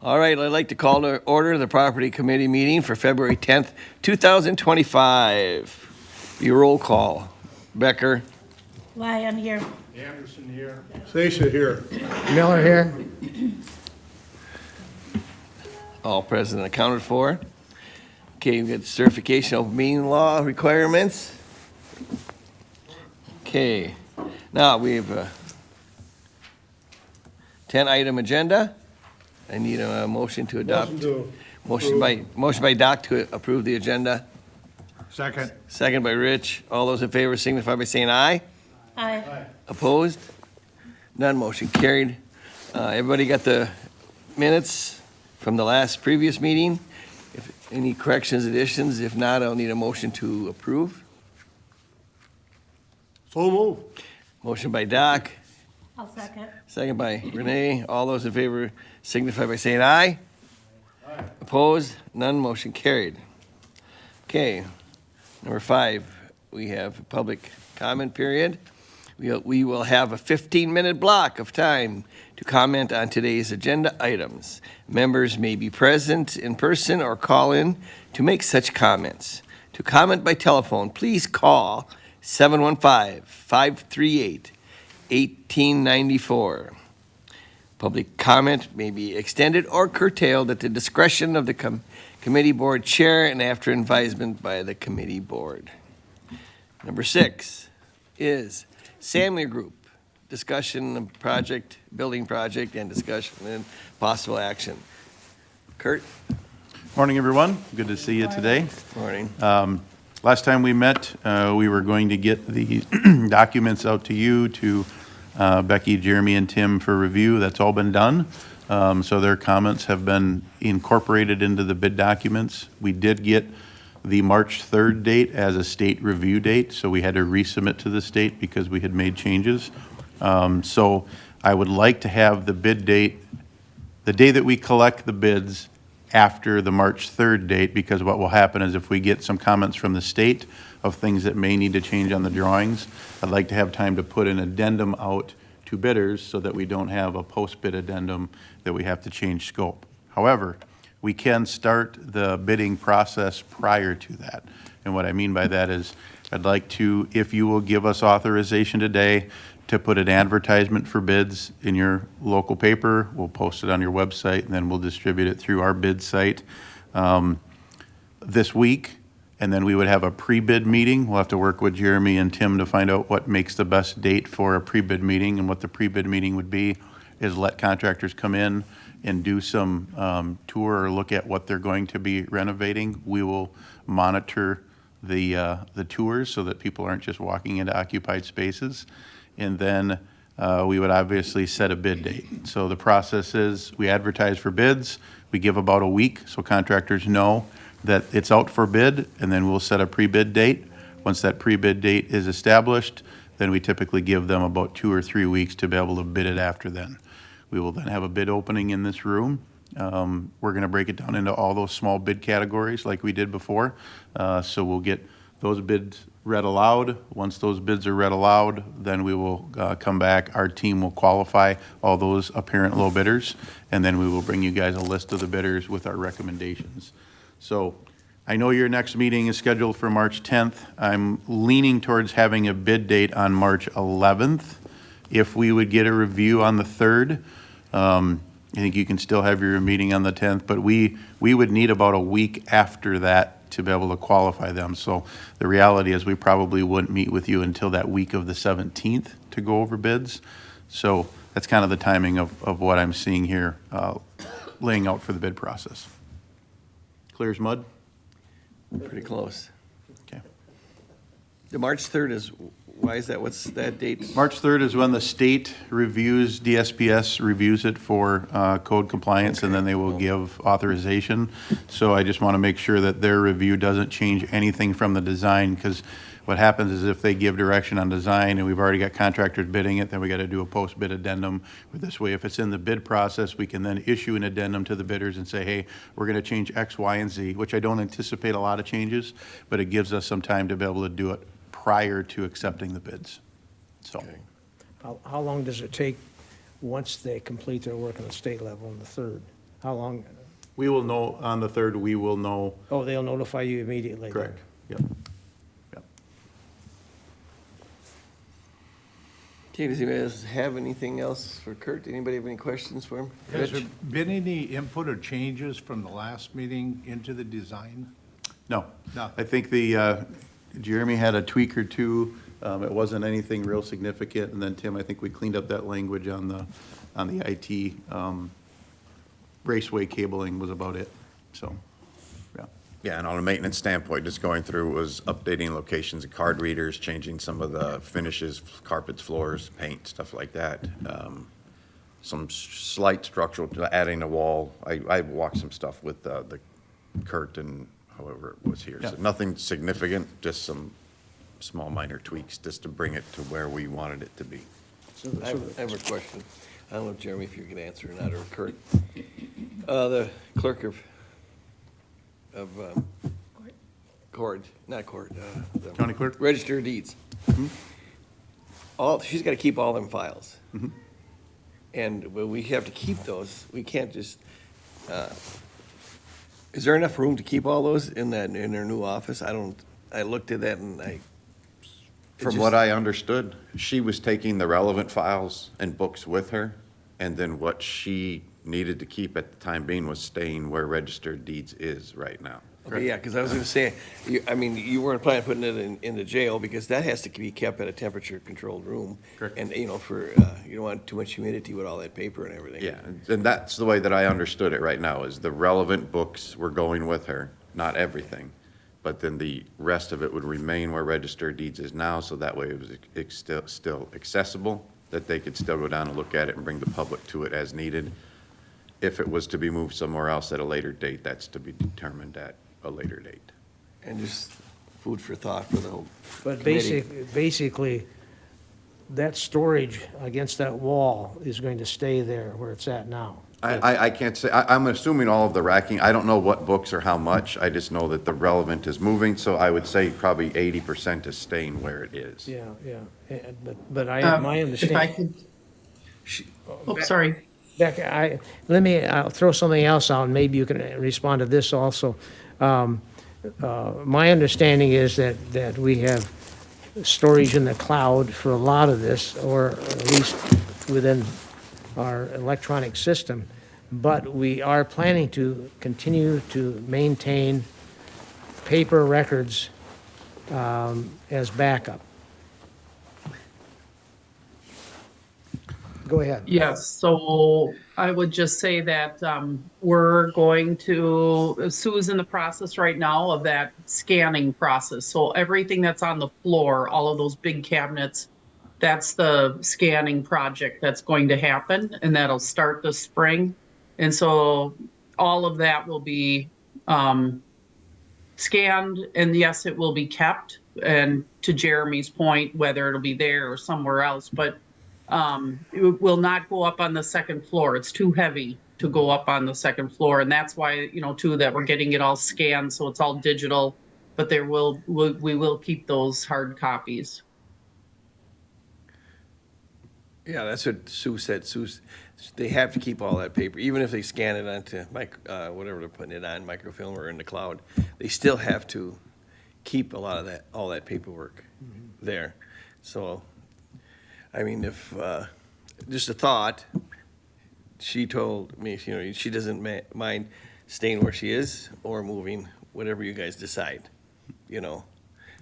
All right, I'd like to call to order the property committee meeting for February 10th, 2025. Your roll call. Becker. Lyon here. Anderson here. Stacia here. Miller here. All present and accounted for. Okay, we got certification of meeting law requirements. Okay, now we have a 10-item agenda. I need a motion to adopt. Motion by Doc to approve the agenda. Second. Second by Rich. All those in favor signify by saying aye. Aye. Opposed? None, motion carried. Everybody got the minutes from the previous meeting? If any corrections, additions? If not, I'll need a motion to approve. So move. Motion by Doc, I'll second. second by Renee. All those in favor signify by saying aye. Aye. Opposed? None, motion carried. Okay, number 5, we have a public comment period. We will have a 15-minute block of time to comment on today's agenda items. Members may be present in person or call in to make such comments. To comment by telephone, please call 715-538-1894. Public comment may be extended or curtailed at the discretion of the committee board chair and after advisement by the committee board. Number 6 is Samler Group, discussion of building project and discussion and possible action. Kurt? Morning, everyone. Good to see you today. Morning. Last time we met, we were going to get the documents out to you, to Becky, Jeremy, and Tim for review. That's all been done. So their comments have been incorporated into the bid documents. We did get the March 3rd date as a state review date, so we had to resubmit to the state because we had made changes. So I would like to have the bid date, the day that we collect the bids, after the March 3rd date, because what will happen is if we get some comments from the state of things that may need to change on the drawings, I'd like to have time to put an addendum out to bidders so that we don't have a post-bid addendum that we have to change scope. However, we can start the bidding process prior to that. And what I mean by that is I'd like to, if you will give us authorization today to put an advertisement for bids in your local paper, we'll post it on your website, and then we'll distribute it through our bid site this week. And then we would have a pre-bid meeting. We'll have to work with Jeremy and Tim to find out what makes the best date for a pre-bid meeting. And what the pre-bid meeting would be is let contractors come in and do some tour or look at what they're going to be renovating. We will monitor the tours so that people aren't just walking into occupied spaces. And then we would obviously set a bid date. So the process is we advertise for bids. We give about a week so contractors know that it's out for bid, and then we'll set a pre-bid date. Once that pre-bid date is established, then we typically give them about 2 or 3 weeks to be able to bid it after then. We will then have a bid opening in this room. We're going to break it down into all those small bid categories like we did before. So we'll get those bids read aloud. Once those bids are read aloud, then we will come back. Our team will qualify all those apparent low bidders, and then we will bring you guys a list of the bidders with our recommendations. So I know your next meeting is scheduled for March 10th. I'm leaning towards having a bid date on March 11th. If we would get a review on the 3rd, I think you can still have your meeting on the 10th, but we would need about a week after that to be able to qualify them. So the reality is we probably wouldn't meet with you until that week of the 17th to go over bids. So that's kind of the timing of what I'm seeing here laying out for the bid process. Clear as mud? Pretty close. Okay. The March 3rd is, why is that? What's that date? March 3rd is when the state reviews, DSPS reviews it for code compliance, and then they will give authorization. So I just want to make sure that their review doesn't change anything from the design, because what happens is if they give direction on design and we've already got contractors bidding it, then we got to do a post-bid addendum. But this way, if it's in the bid process, we can then issue an addendum to the bidders and say, hey, we're going to change X, Y, and Z, which I don't anticipate a lot of changes, but it gives us some time to be able to do it prior to accepting the bids. So, Okay. How long does it take once they complete their work on the state level on the 3rd? How long? We will know, on the 3rd, we will know. Oh, they'll notify you immediately? then. Correct. Yep. Yep. Okay, does anybody else have anything else for Kurt? Anybody have any questions for him? Has there Rich? been any input or changes from the last meeting into the design? No. No. I think Jeremy had a tweak or two. It wasn't anything real significant. And then Tim, I think we cleaned up that language on the IT. Raceway cabling was about it. So, yeah. Yeah, and on a maintenance standpoint, just going through was updating locations of card readers, changing some of the finishes, carpets, floors, paint, stuff like that. Some slight structural, adding a wall. I walked some stuff with the Kurt and however it was here. So Yeah. nothing significant, just some small minor tweaks just to bring it to where we wanted it to be. I have a question. I don't know, Jeremy, if you can answer or not, or Kurt. The clerk of court, not court. The County clerk? Register of Deeds. She's got to keep all them files. And we have to keep those. We can't just, is there enough room to keep all those in her new office? I looked at that and From what I understood, she was taking the relevant files and books with her, and then what she needed to keep at the time being was staying where registered deeds is right now. Okay, yeah, because I was gonna say, you weren't planning on putting it in the jail, because that has to be kept at a temperature-controlled room. Correct. And, you don't want too much humidity with all that paper and everything. Yeah, and that's the way that I understood it right now, is the relevant books were going with her, not everything. But then the rest of it would remain where registered deeds is now, so that way it was still accessible, that they could still go down and look at it and bring the public to it as needed. If it was to be moved somewhere else at a later date, that's to be determined at a later date. And just food for thought for the whole But committee. basically, that storage against that wall is going to stay there where it's at now. I can't say, I'm assuming all of the racking, I don't know what books or how much, I just know that the relevant is moving, so I would say probably 80% is staying where it is. Yeah, but my If I understanding. could, oh, sorry. Becca, I'll throw something else out, and maybe you can respond to this also. My understanding is that we have storage in the cloud for a lot of this, or at least within our electronic system, but we are planning to continue to maintain paper records as backup. Go ahead. Yes, so I would just say that we're going to, Sue's in the process right now of that scanning process. So everything that's on the floor, all of those big cabinets, that's the scanning project that's going to happen, and that'll start this spring. And so all of that will be scanned, and yes, it will be kept. And to Jeremy's point, whether it'll be there or somewhere else, but it will not go up on the second floor. It's too heavy to go up on the second floor. And that's why, too, that we're getting it all scanned, so it's all digital, but we will keep those hard copies. Yeah, that's what Sue said. They have to keep all that paper, even if they scan it onto whatever they're putting it on, microfilm or in the cloud. They still have to keep all that paperwork there. So, I mean, if just a thought, she told me, she doesn't mind staying where she is or moving, whatever you guys decide,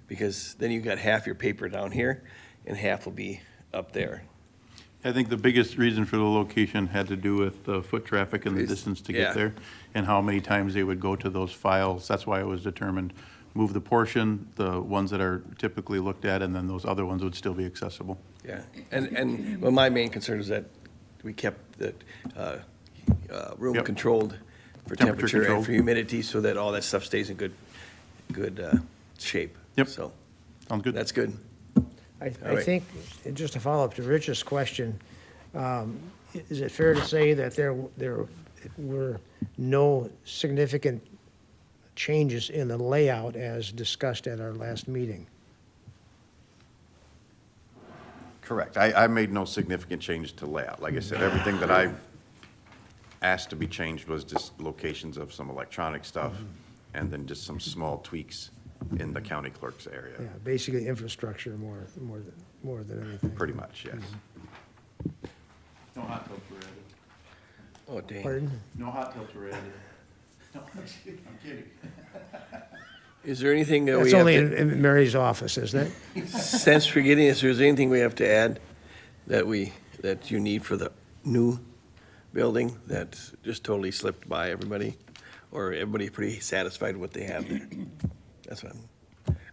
because then you got half your paper down here and half will be up there. I think the biggest reason for the location had to do with the foot traffic and the distance to Yeah. get there, and how many times they would go to those files. That's why it was determined, move the portion, the ones that are typically looked at, and then those other ones would still be accessible. Yeah, and my main concern is that we kept the room Yep. controlled for Temperature temperature and controlled. for humidity, so that all that stuff stays in good shape. Yep. So, Sounds good? that's good. I right. think, just to follow up to Rich's question, is it fair to say that there were no significant changes in the layout as discussed at our last meeting? Correct. I made no significant change to layout. Like I said, everything that I asked to be changed was just locations of some electronic stuff, Mm-hmm. and then just some small tweaks in the county clerk's area, Yeah, basically infrastructure more than anything. pretty much, yes. No hot tubs were added. Oh, dang. Pardon? No hot tubs were added. No, I'm kidding. Is there anything that we That's have only to, in Mary's office, isn't it? since we're getting this, is there anything we have to add that you need for the new building that just totally slipped by everybody? Or everybody pretty satisfied with what they have there? That's what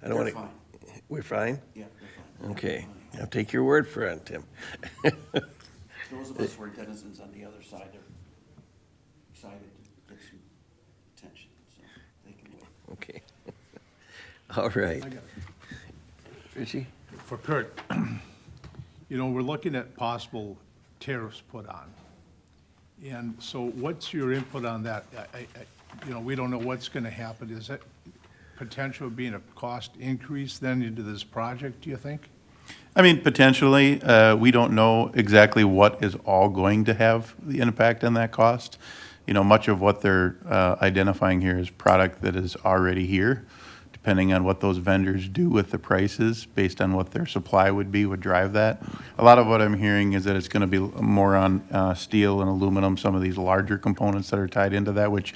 I don't want to. We're fine? Yeah, they're fine. Okay, I'll take your word for it, Tim. Those of us who are denizens on the other side are excited to get some attention, so they can wait. Okay. All right. Richie? For Kurt, we're looking at possible tariffs put on. And so what's your input on that? We don't know what's going to happen. Is that potential of being a cost increase then into this project, do you think? I mean, potentially, we don't know exactly what is all going to have the impact on that cost. Much of what they're identifying here is product that is already here. Depending on what those vendors do with the prices, based on what their supply would drive that. A lot of what I'm hearing is that it's gonna be more on steel and aluminum, some of these larger components that are tied into that, which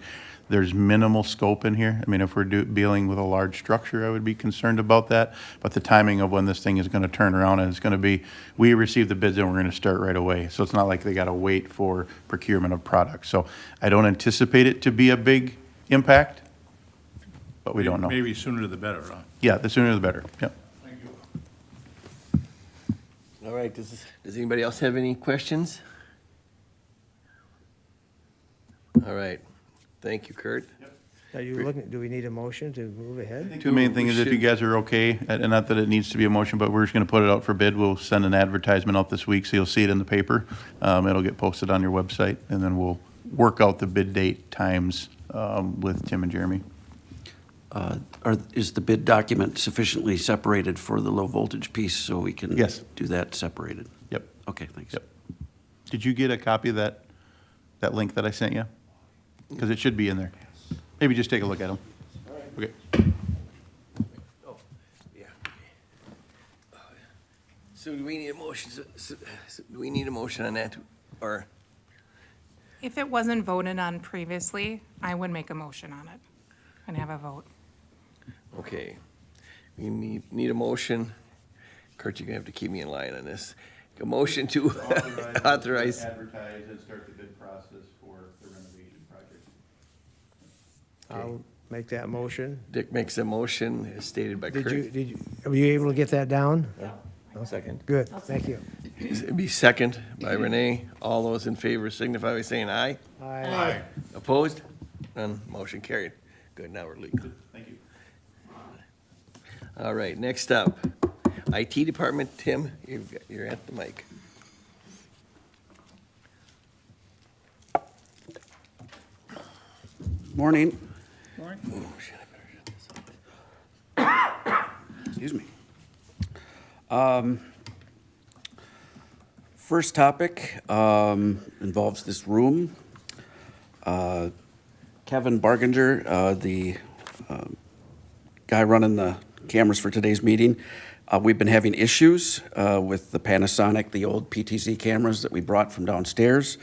there's minimal scope in here. I mean, if we're dealing with a large structure, I would be concerned about that. But the timing of when this thing is gonna turn around, and it's gonna be, we receive the bids and we're gonna start right away. So it's not like they gotta wait for procurement of products. So I don't anticipate it to be a big impact, but we don't know. Maybe sooner the better, huh? Yeah, the sooner the better, yep. Thank you. All right, does anybody else have any questions? All right, thank you, Kurt. Are you looking, do we need a motion to move ahead? Two main things, if you guys are okay, and not that it needs to be a motion, but we're just gonna put it out for bid. We'll send an advertisement out this week, so you'll see it in the paper. It'll get posted on your website, and then we'll work out the bid date times with Tim and Jeremy. Is the bid document sufficiently separated for the low voltage piece so we can Yes. do that separated? Yep. Okay, thanks. Yep. Did you get a copy of that link that I sent you? Because it should be in there. Maybe just take a look at them. Okay. Oh, yeah. So do we need a motion, do we need a motion on that, or? If it wasn't voted on previously, I would make a motion on it and have a vote. Okay, we need a motion. Kurt, you're gonna have to keep me in line on this. A motion to authorize. Advertise and start the bid process for the renovation project. I'll make that motion. Dick makes a motion, as stated by Kurt. Were you able to get that down? Second. Good, thank you. It'd be second by Renee. All those in favor signify by saying aye. Aye. Opposed? None. Motion carried. Good, now we're legal. Thank you. All right, next up, IT Department. Tim, you're at the mic. Morning. Oh, shit, I better shut this off. Excuse me. First topic involves this room. Kevin Barginger, the guy running the cameras for today's meeting, we've been having issues with the Panasonic, the old PTZ cameras that we brought from downstairs,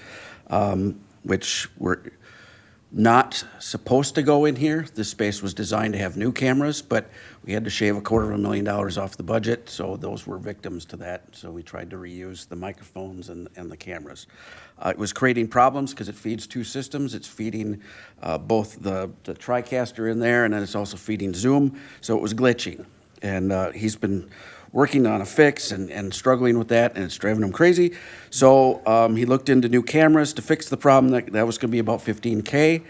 which were not supposed to go in here. This space was designed to have new cameras, but we had to shave $250,000 off the budget, so those were victims to that. So we tried to reuse the microphones and the cameras. It was creating problems because it feeds two systems. It's feeding both the TriCaster in there, and then it's also feeding Zoom, so it was glitching. And he's been working on a fix and struggling with that, and it's driving him crazy. So he looked into new cameras to fix the problem. That was going to be about $15K.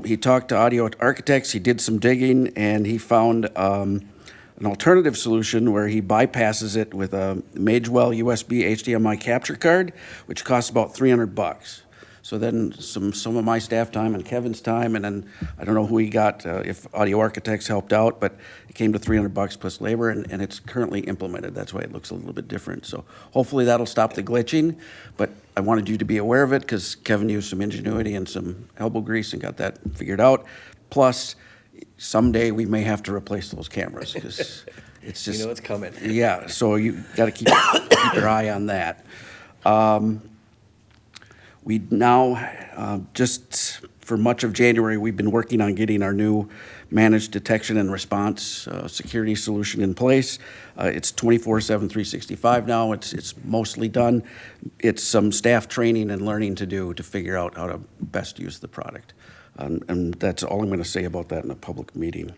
He talked to audio architects. He did some digging, and he found an alternative solution where he bypasses it with a Magewell USB HDMI capture card, which costs about $300. So then some of my staff time and Kevin's time, and then I don't know who he got, if Audio Architects helped out, but it came to $300 plus labor, and it's currently implemented. That's why it looks a little bit different. So hopefully that'll stop the glitching, but I wanted you to be aware of it because Kevin used some ingenuity and some elbow grease and got that figured out. Plus, someday we may have to replace those cameras because it's just. You know it's coming. Yeah, so you got to keep your eye on that. We now, just for much of January, we've been working on getting our new managed detection and response security solution in place. It's 24/7, 365 now. It's mostly done. It's some staff training and learning to do to figure out how to best use the product. And that's all I'm going to say about that in a public meeting.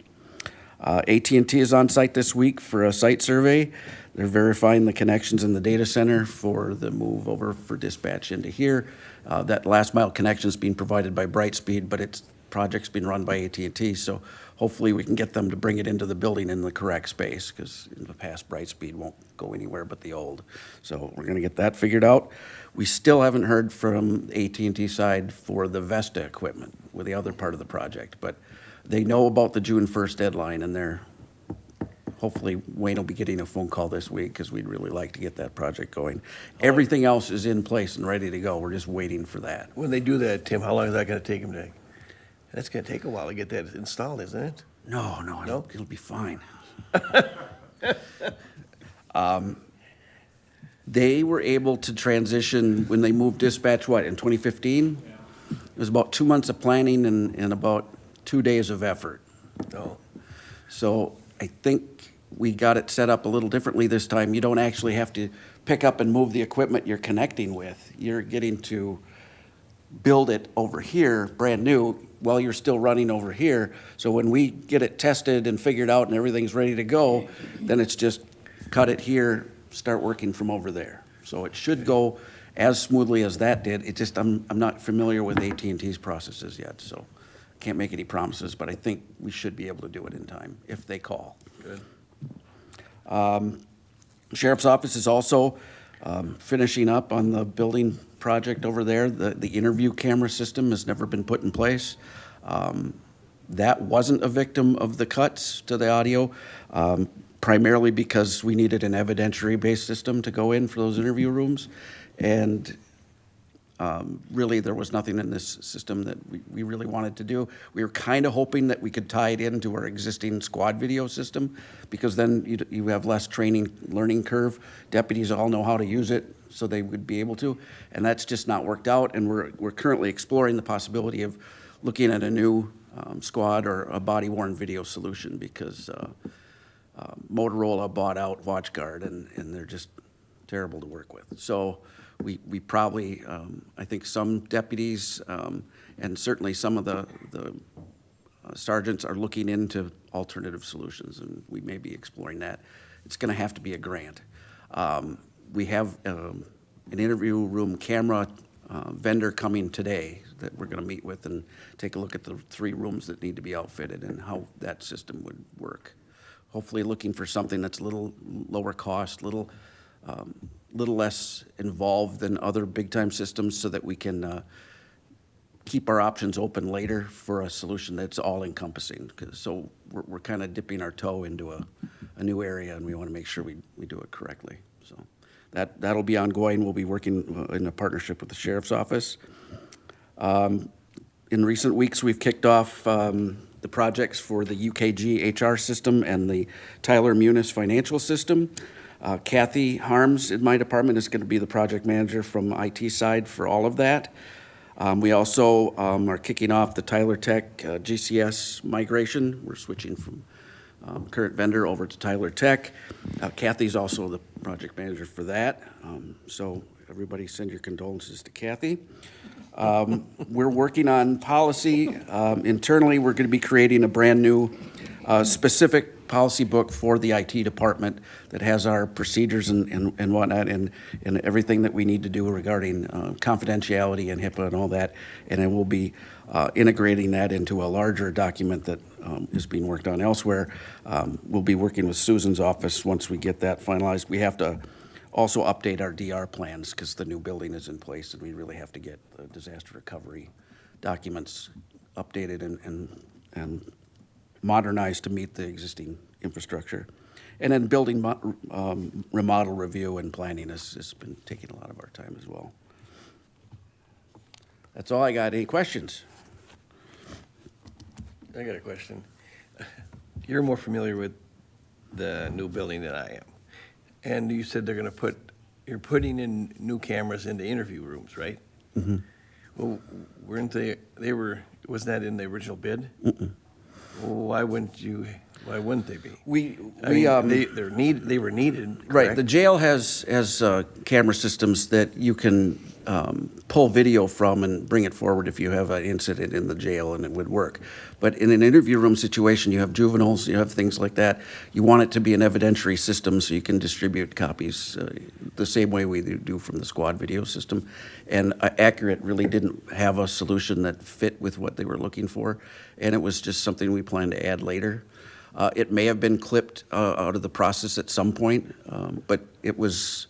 AT&T is on site this week for a site survey. They're verifying the connections in the data center for the move over for dispatch into here. That last mile connection is being provided by Brightspeed, but its project's being run by AT&T, so hopefully we can get them to bring it into the building in the correct space, because in the past, Brightspeed won't go anywhere but the old. So we're gonna get that figured out. We still haven't heard from AT&T side for the Vesta equipment with the other part of the project, but they know about the June 1st deadline, and hopefully Wayne will be getting a phone call this week because we'd really like to get that project going. Everything else is in place and ready to go. We're just waiting for that. When they do that, Tim, how long is that gonna take them to? That's gonna take a while to get that installed, isn't it? No, it'll be fine. They were able to transition when they moved dispatch, in 2015? It was about 2 months of planning and about 2 days of effort. No. So I think we got it set up a little differently this time. You don't actually have to pick up and move the equipment you're connecting with. You're getting to build it over here, brand new, while you're still running over here. So when we get it tested and figured out and everything's ready to go, then it's just cut it here, start working from over there. So it should go as smoothly as that did. It just, I'm not familiar with AT&T's processes yet, so can't make any promises, but I think we should be able to do it in time if they call. Good. Sheriff's Office is also finishing up on the building project over there. The interview camera system has never been put in place. That wasn't a victim of the cuts to the audio, primarily because we needed an evidentiary-based system to go in for those interview rooms. And really, there was nothing in this system that we really wanted to do. We were kind of hoping that we could tie it into our existing squad video system, because then you have less training, learning curve. Deputies all know how to use it, so they would be able to. And that's just not worked out, and we're currently exploring the possibility of looking at a new squad or a body-worn video solution, because Motorola bought out WatchGuard, and they're just terrible to work with. So we probably, I think some deputies and certainly some of the sergeants are looking into alternative solutions, and we may be exploring that. It's going to have to be a grant. We have an interview room camera vendor coming today that we're going to meet with and take a look at the 3 rooms that need to be outfitted and how that system would work. Hopefully looking for something that's a little lower cost, little less involved than other big-time systems, so that we can keep our options open later for a solution that's all-encompassing. So we're kind of dipping our toe into a new area, and we want to make sure we do it correctly. So that'll be ongoing. We'll be working in a partnership with the Sheriff's Office. In recent weeks, we've kicked off the projects for the UKG HR system and the Tyler Munis financial system. Kathy Harms in my department is going to be the project manager from IT side for all of that. We also are kicking off the Tyler Tech GCS migration. We're switching from current vendor over to Tyler Tech. Kathy's also the project manager for that. So everybody send your condolences to Kathy. We're working on policy. Internally, we're going to be creating a brand new specific policy book for the IT department that has our procedures and whatnot, and everything that we need to do regarding confidentiality and HIPAA and all that. And then we'll be integrating that into a larger document that is being worked on elsewhere. We'll be working with Susan's office once we get that finalized. We have to also update our DR plans, because the new building is in place, and we really have to get the disaster recovery documents updated and modernized to meet the existing infrastructure. And then building remodel review and planning has been taking a lot of our time as well. That's all I got. Any questions? I got a question. You're more familiar with the new building than I am. And you said you're putting in new cameras into interview rooms, right? Mm-hmm. Well, wasn't that in the original bid? Well, why wouldn't they be? They were needed, Right, correct? the jail has camera systems that you can pull video from and bring it forward if you have an incident in the jail, and it would work. But in an interview room situation, you have juveniles, you have things like that. You want it to be an evidentiary system so you can distribute copies the same way we do from the squad video system. And Accurate really didn't have a solution that fit with what they were looking for, and it was just something we plan to add later. It may have been clipped out of the process at some point, but it was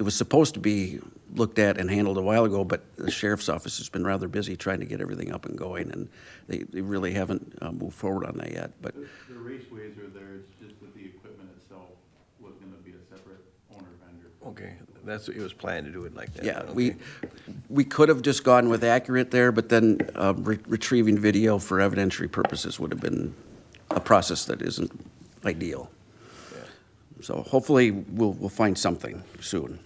supposed to be looked at and handled a while ago, but the sheriff's office has been rather busy trying to get everything up and going, and they really haven't moved forward on that yet. But The raceways are there, it's just that the equipment itself was gonna be a separate owner vendor. Okay, it was planned to do it like that. yeah, Okay. we could have just gone with Accurate there, but then retrieving video for evidentiary purposes would have been a process that isn't ideal. Yeah. So hopefully we'll find something soon.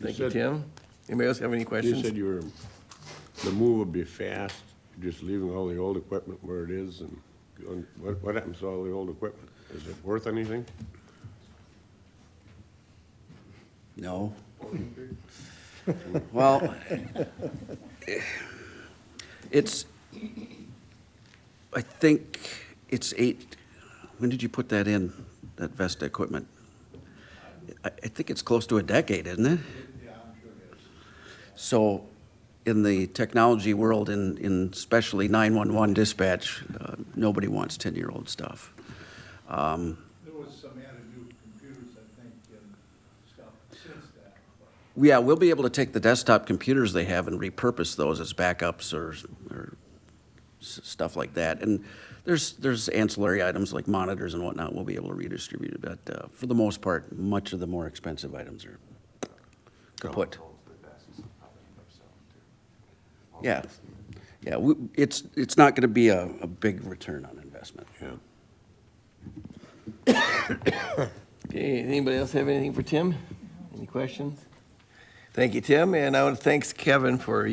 Thank you, said- Tim. Anybody else have any You questions? said the move would be fast, just leaving all the old equipment where it is, and going, what happens to all the old equipment? Is it worth anything? No. Well, I think it's when did you put that in, that Vesta equipment? I think it's close to a decade, isn't it? Yeah, I'm sure it is. So, in the technology world, in especially 911 dispatch, nobody wants 10-year-old stuff. There was some added new computers, I think, and stuff since that. Yeah, we'll be able to take the desktop computers they have and repurpose those as backups or stuff like that. And there's ancillary items like monitors and whatnot we'll be able to redistribute. But for the most part, much of the more expensive items are kaput. Yeah, yeah. It's not going to be a big return on investment. Yeah. Okay, anybody else have anything for Tim? Any questions? Thank you, Tim, and I want to thank Kevin for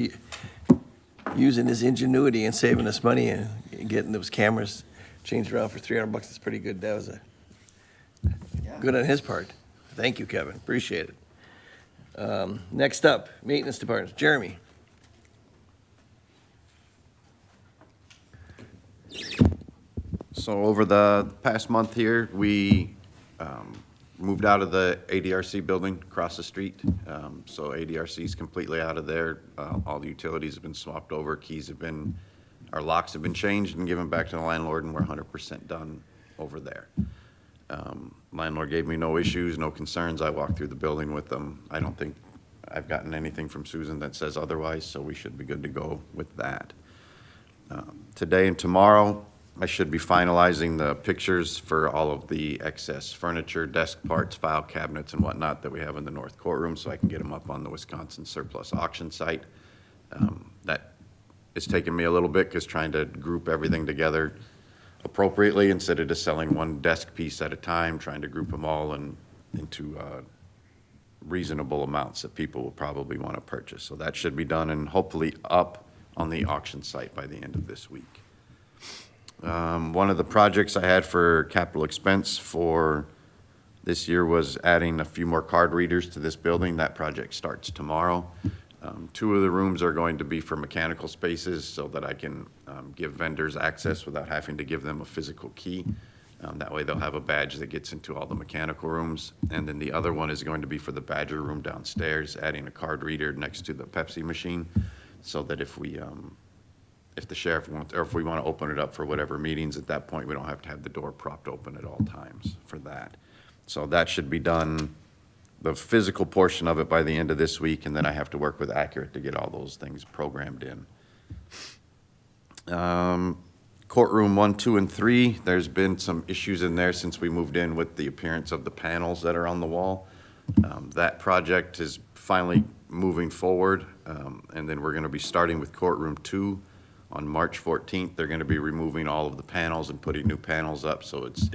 using his ingenuity and saving us money and getting those cameras changed around for $300. It's pretty good. That was good on his part. Thank you, Kevin. Appreciate it. Next up, Maintenance Department. Jeremy. So over the past month here, we moved out of the ADRC building across the street. So ADRC is completely out of there. All the utilities have been swapped over, our locks have been changed and given back to the landlord, and we're 100% done over there. Landlord gave me no issues, no concerns. I walked through the building with them. I don't think I've gotten anything from Susan that says otherwise, so we should be good to go with that. Today and tomorrow, I should be finalizing the pictures for all of the excess furniture, desk parts, file cabinets, and whatnot that we have in the north courtroom, so I can get them up on the Wisconsin surplus auction site. That is taking me a little bit, because trying to group everything together appropriately instead of just selling one desk piece at a time, trying to group them all into reasonable amounts that people will probably want to purchase. So that should be done and hopefully up on the auction site by the end of this week. One of the projects I had for capital expense for this year was adding a few more card readers to this building. That project starts tomorrow. Two of the rooms are going to be for mechanical spaces so that I can give vendors access without having to give them a physical key. That way they'll have a badge that gets into all the mechanical rooms. And then the other one is going to be for the Badger room downstairs, adding a card reader next to the Pepsi machine so that if the sheriff wants, or if we want to open it up for whatever meetings at that point, we don't have to have the door propped open at all times for that. So that should be done, the physical portion of it by the end of this week, and then I have to work with Accurate to get all those things programmed in. Courtroom 1, 2, and 3, there's been some issues in there since we moved in with the appearance of the panels that are on the wall. That project is finally moving forward, and then we're going to be starting with courtroom 2 on March 14th. They're going to be removing all of the panels and putting new panels up, so it's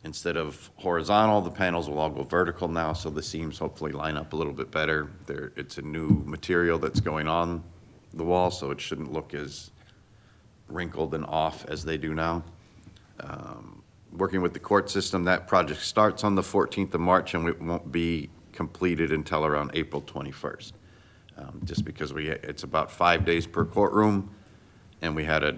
instead of horizontal, the panels will all go vertical now, so the seams hopefully line up a little bit better. It's a new material that's going on the wall, so it shouldn't look as wrinkled and off as they do now. Working with the court system, that project starts on the 14th of March and it won't be completed until around April 21st. Just because it's about 5 days per courtroom and we had to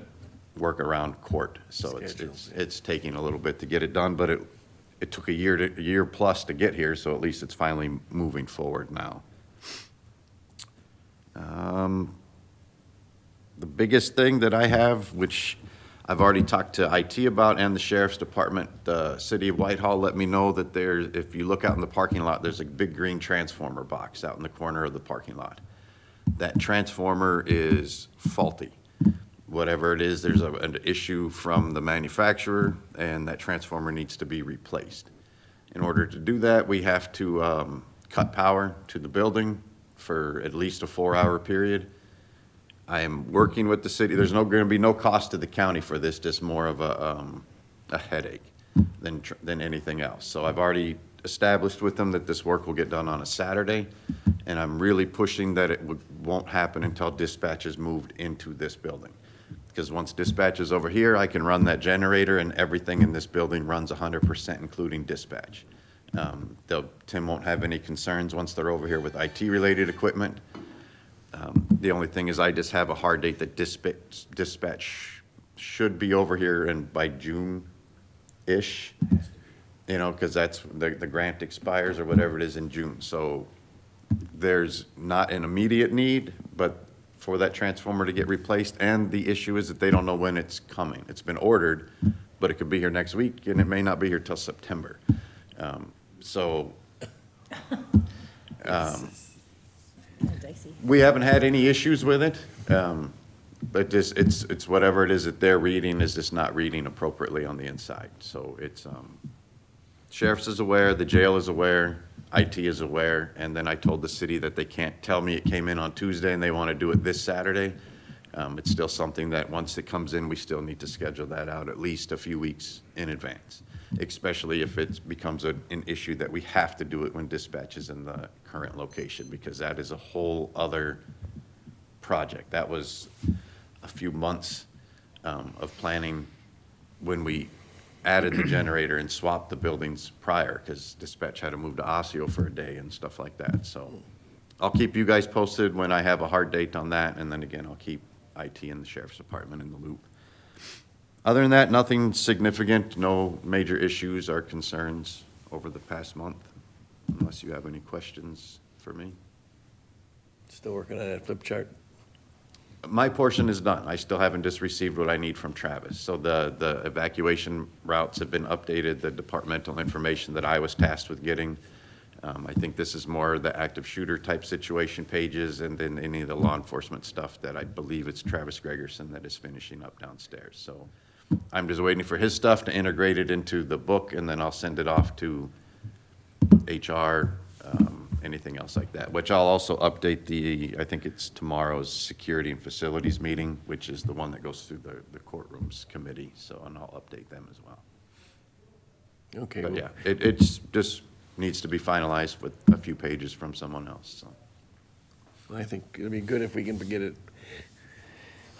work around court. So it's taking a little bit to get it done, but it took a year plus to get here, so at least it's finally moving forward now. The biggest thing that I have, which I've already talked to IT about and the Sheriff's Department, the City of Whitehall let me know that if you look out in the parking lot, there's a big green transformer box out in the corner of the parking lot. That transformer is faulty. Whatever it is, there's an issue from the manufacturer, and that transformer needs to be replaced. In order to do that, we have to cut power to the building for at least a 4-hour period. I am working with the city. There's going to be no cost to the county for this, just more of a headache than anything else. So I've already established with them that this work will get done on a Saturday, and I'm really pushing that it won't happen until dispatch is moved into this building. Because once dispatch is over here, I can run that generator, and everything in this building runs 100%, including dispatch. Tim won't have any concerns once they're over here with IT-related equipment. The only thing is I just have a hard date that dispatch should be over here and by June-ish, because that's the grant expires or whatever it is in June. So there's not an immediate need, but for that transformer to get replaced, and the issue is that they don't know when it's coming. It's been ordered, but it could be here next week, and it may not be here till September. We haven't had any issues with it, but it's whatever it is that they're reading is just not reading appropriately on the inside. So it's, Sheriff's is aware, the jail is aware, IT is aware, and then I told the city that they can't tell me it came in on Tuesday and they want to do it this Saturday. It's still something that once it comes in, we still need to schedule that out at least a few weeks in advance, especially if it becomes an issue that we have to do it when dispatch is in the current location, because that is a whole other project. That was a few months of planning when we added the generator and swapped the buildings prior, because dispatch had to move to Osseo for a day and stuff like that. So I'll keep you guys posted when I have a hard date on that, and then again, I'll keep IT and the Sheriff's Department in the loop. Other than that, nothing significant, no major issues or concerns over the past month, unless you have any questions for me. Still working on that flip chart. My portion is done. I still haven't just received what I need from Travis. So the evacuation routes have been updated, the departmental information that I was tasked with getting. I think this is more the active shooter type situation pages, and then any of the law enforcement stuff that I believe it's Travis Gregerson that is finishing up downstairs. So I'm just waiting for his stuff to integrate it into the book, and then I'll send it off to HR, anything else like that, which I'll also update I think it's tomorrow's security and facilities meeting, which is the one that goes through the courtrooms committee. So, and I'll update them as well. Okay. But yeah, it's just needs to be finalized with a few pages from someone else, so. I think it'll be good if we can get it.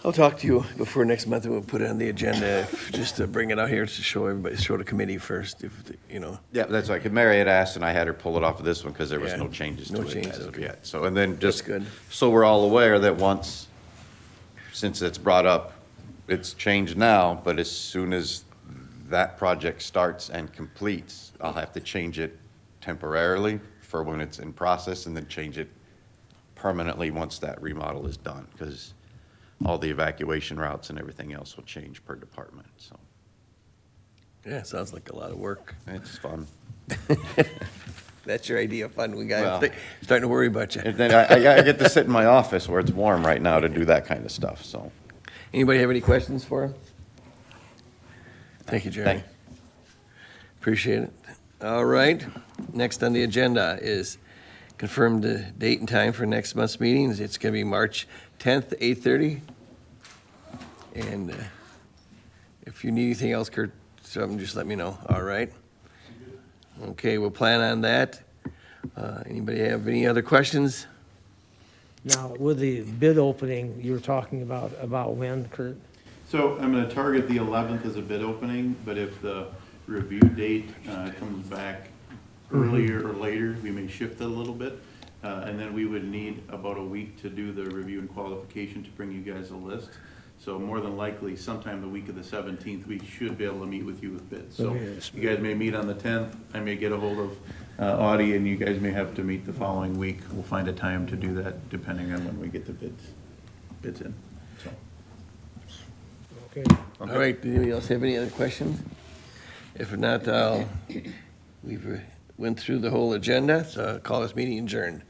I'll talk to you before next month, and we'll put it on the agenda, just to bring it out here to show everybody, show the committee first, Yeah, that's right, because Mary had asked, and I had her pull it off of this one, because there was Yeah, no changes no to it changes, as of okay. yet. So, and then That's just, good. so we're all aware that since it's brought up, it's changed now, but as soon as that project starts and completes, I'll have to change it temporarily for when it's in process, and then change it permanently once that remodel is done, because all the evacuation routes and everything else will change per department, so. Yeah, sounds like a lot of work. It's fun. That's your idea of fun. We got, Well- starting to worry about you. And then I get to sit in my office where it's warm right now to do that kind of stuff, so. Anybody have any questions for him? Thank you, Jeremy. Thanks. Appreciate it. All right, next on the agenda is confirm the date and time for next month's meetings. It's going to be March 10th, 8:30. And if you need anything else, Kurt, something, just let me know, all right? Okay, we'll plan on that. Anybody have any other questions? Now, with the bid opening you were talking about when, Kurt? So I'm going to target the 11th as a bid opening, but if the review date comes back earlier or later, we may shift it a little bit. And then we would need about a week to do the review and qualification to bring you guys a list. So more than likely, sometime the week of the 17th, we should be able to meet with you with bids. So you guys may meet on the 10th. I may get a hold of Audie, and you guys may have to meet the following week. We'll find a time to do that depending on when we get the bids in. So. Okay. All right, does anybody else have any other questions? If not, we've went through the whole agenda, so I'll call this meeting adjourned.